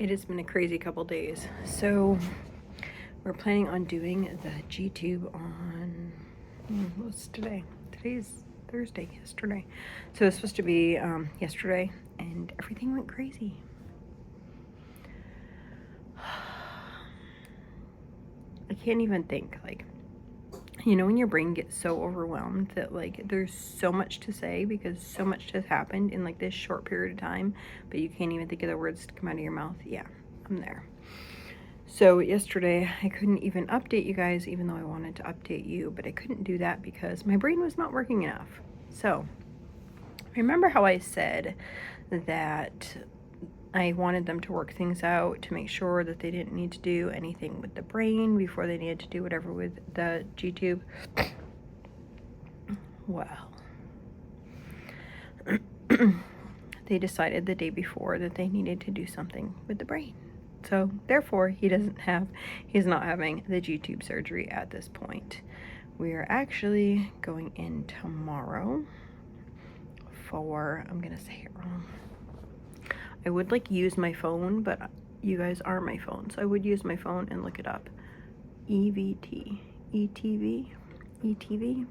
It has been a crazy couple days. So we're planning on doing the G-tube on, what's today? Today's Thursday, yesterday. So it's supposed to be yesterday, and everything went crazy. I can't even think, like, you know, when your brain gets so overwhelmed that, like, there's so much to say because so much has happened in, like, this short period of time, but you can't even think of the words to come out of your mouth. Yeah, I'm there. So yesterday, I couldn't even update you guys, even though I wanted to update you, but I couldn't do that because my brain was not working enough. So, remember how I said that I wanted them to work things out to make sure that they didn't need to do anything with the brain before they needed to do whatever with the G-tube? Well, they decided the day before that they needed to do something with the brain. So therefore, he's not having the G-tube surgery at this point. We are actually going in tomorrow for, I'm gonna say it wrong. I would like use my phone, but you guys are my phone, so I would use my phone and look it up. EVT, ETV, ETV.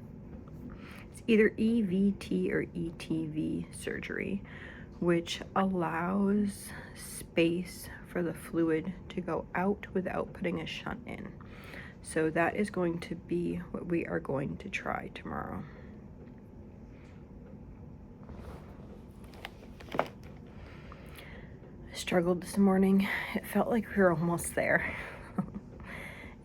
It's either EVT or ETV surgery, which allows space for the fluid to go out without putting a shunt in. So that is going to be what we are going to try tomorrow. I struggled this morning. It felt like we were almost there.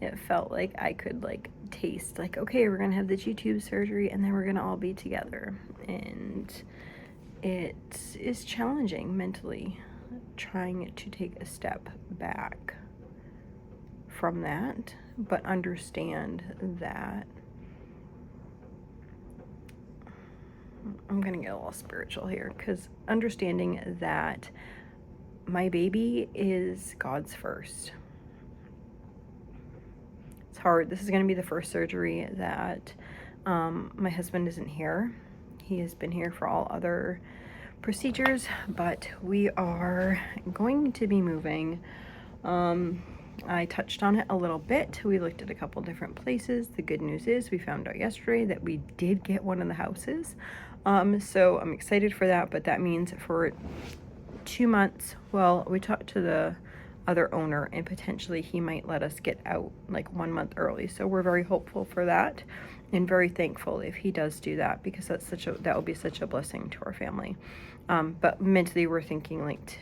It felt like I could like taste like, okay, we're gonna have the G-tube surgery and then we're gonna all be together. And it is challenging mentally, trying to take a step back from that, but understand that I'm gonna get a little spiritual here, because understanding that my baby is God's first. It's hard. This is gonna be the first surgery that my husband isn't here. He has been here for all other procedures, but we are going to be moving. I touched on it a little bit. We looked at a couple different places. The good news is we found out yesterday that we did get one of the houses. So I'm excited for that, but that means for 2 months, well, we talked to the other owner and potentially he might let us get out like 1 month early. So we're very hopeful for that and very thankful if he does do that, because that will be such a blessing to our family. But mentally we're thinking like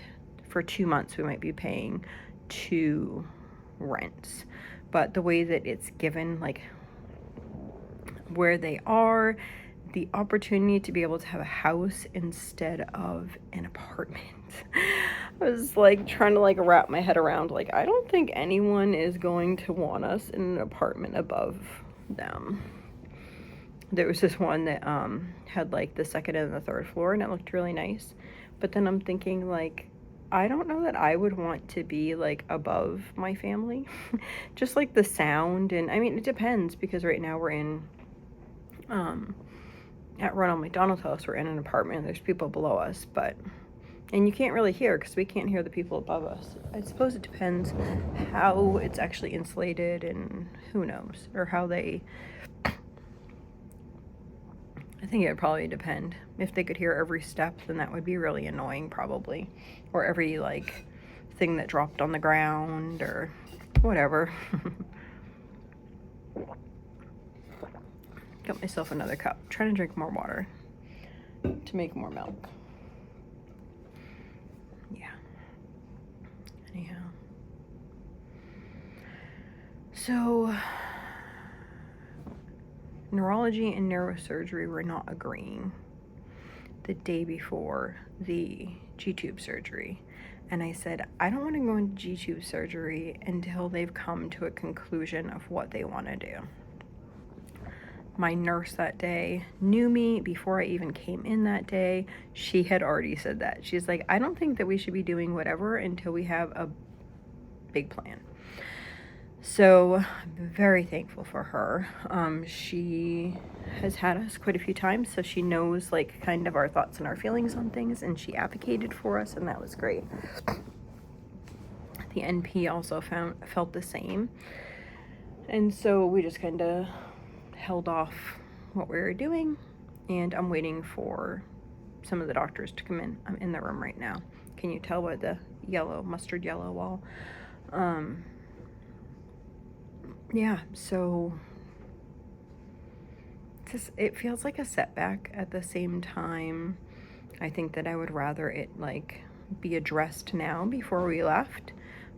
for 2 months we might be paying 2 rents. But the way that it's given, like where they are, the opportunity to be able to have a house instead of an apartment. I was like trying to like wrap my head around, like, I don't think anyone is going to want us in an apartment above them. There was this one that had like the second and the third floor and it looked really nice. But then I'm thinking like, I don't know that I would want to be like above my family. Just like the sound, and I mean it depends, because right now we're in at Ronald McDonald's house, we're in an apartment and there's people below us, and you can't really hear because we can't hear the people above us. I suppose it depends how it's actually insulated and who knows, or how they, I think it would probably depend. If they could hear every step, then that would be really annoying probably, or every like thing that dropped on the ground or whatever. Got myself another cup. I'm trying to drink more water to make more milk. Yeah. Anyhow. So, neurology and neurosurgery were not agreeing the day before the G-tube surgery. And I said, I don't want to go into G-tube surgery until they've come to a conclusion of what they want to do. My nurse that day knew me before I even came in that day. She had already said that. She's like, I don't think that we should be doing whatever until we have a big plan. So I'm very thankful for her. She has had us quite a few times, so she knows like kind of our thoughts and our feelings on things, and she advocated for us, and that was great. the NP also felt the same. And so we just kind of held off what we were doing, and I'm waiting for some of the doctors to come in. I'm in the room right now. Can you tell by the yellow, mustard yellow wall? Yeah, so it feels like a setback. At the same time, I think that I would rather it like be addressed now before we left,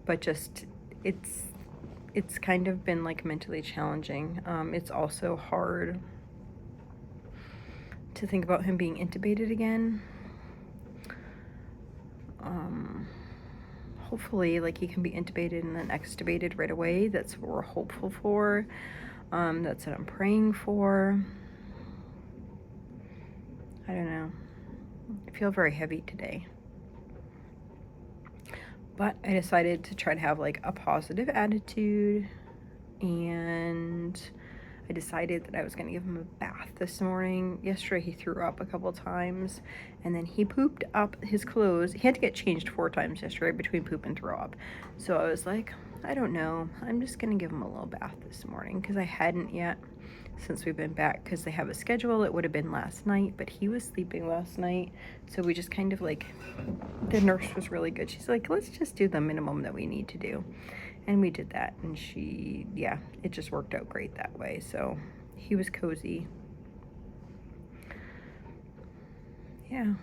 but just it's kind of been like mentally challenging. It's also hard to think about him being intubated again. Hopefully like he can be intubated and then extubated right away. That's what we're hopeful for. That's what I'm praying for. I don't know. I feel very heavy today. But I decided to try to have like a positive attitude, and I decided that I was gonna give him a bath this morning. Yesterday he threw up a couple times, and then he pooped up his clothes. He had to get changed 4 times yesterday between poop and throw up. So I was like, I don't know. I'm just gonna give him a little bath this morning, because I hadn't yet since we've been back, because they have a schedule. It would have been last night, but he was sleeping last night. So we just kind of like, the nurse was really good. She's like, let's just do the minimum that we need to do. And we did that, and yeah, it just worked out great that way. So he was cozy. Yeah,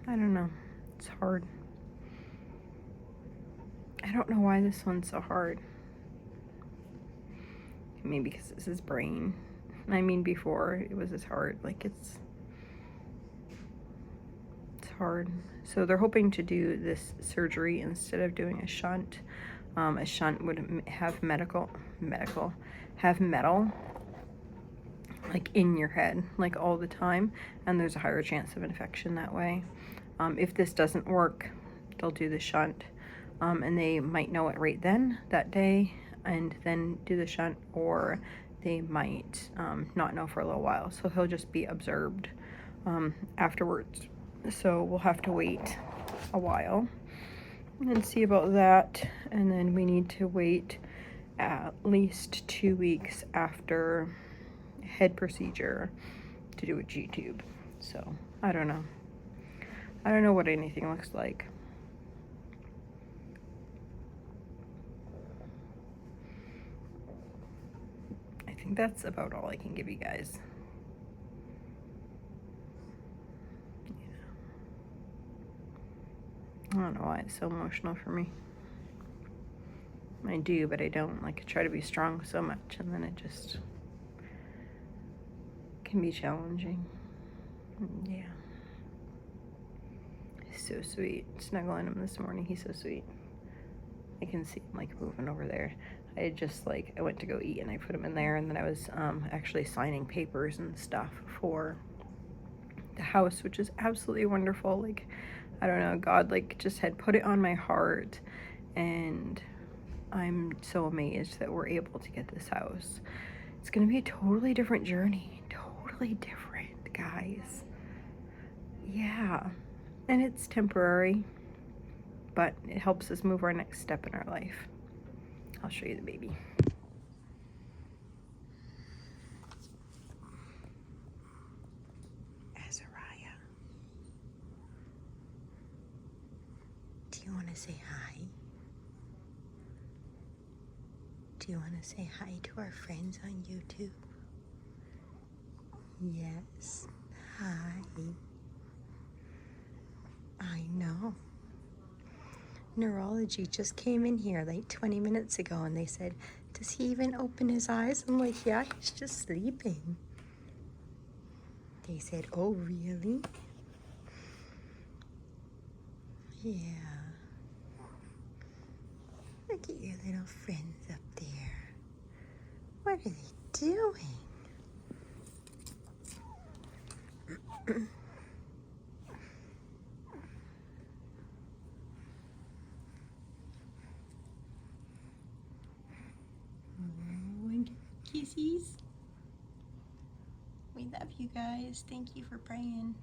I don't know. It's hard. I don't know why this one's so hard. Maybe because it's his brain. I mean, before it was his heart. Like it's hard. So they're hoping to do this surgery instead of doing a shunt. A shunt would have metal like in your head, like all the time, and there's a higher chance of infection that way. If this doesn't work, they'll do the shunt, and they might know it right then, that day, and then do the shunt, or they might not know for a little while. So he'll just be observed afterwards. So we'll have to wait a while and see about that, and then we need to wait at least 2 weeks after head procedure to do a G-tube. So I don't know what anything looks like. I think that's about all I can give you guys. I don't know why it's so emotional for me. I do, but I don't. Like, I try to be strong so much, and then it just can be challenging. Yeah. He's so sweet. Snuggling him this morning. He's so sweet. I can see him like moving over there. I went to go eat, and I put him in there, and then I was actually signing papers and stuff for the house, which is absolutely wonderful. Like, I don't know, God like just had put it on my heart, and I'm so amazed that we're able to get this house. It's gonna be a totally different journey. Totally different, guys. Yeah. And it's temporary, but it helps us move our next step in our life. I'll show you the baby. Azariah. Do you want to say hi? Do you want to say hi to our friends on YouTube? Yes. Hi. I know. Neurology just came in here like 20 minutes ago, and they said, does he even open his eyes? I'm like, yeah, he's just sleeping. They said, oh, really? Yeah. Look at your little friends up there. What are they doing? And kisses. We love you guys. Thank you for praying.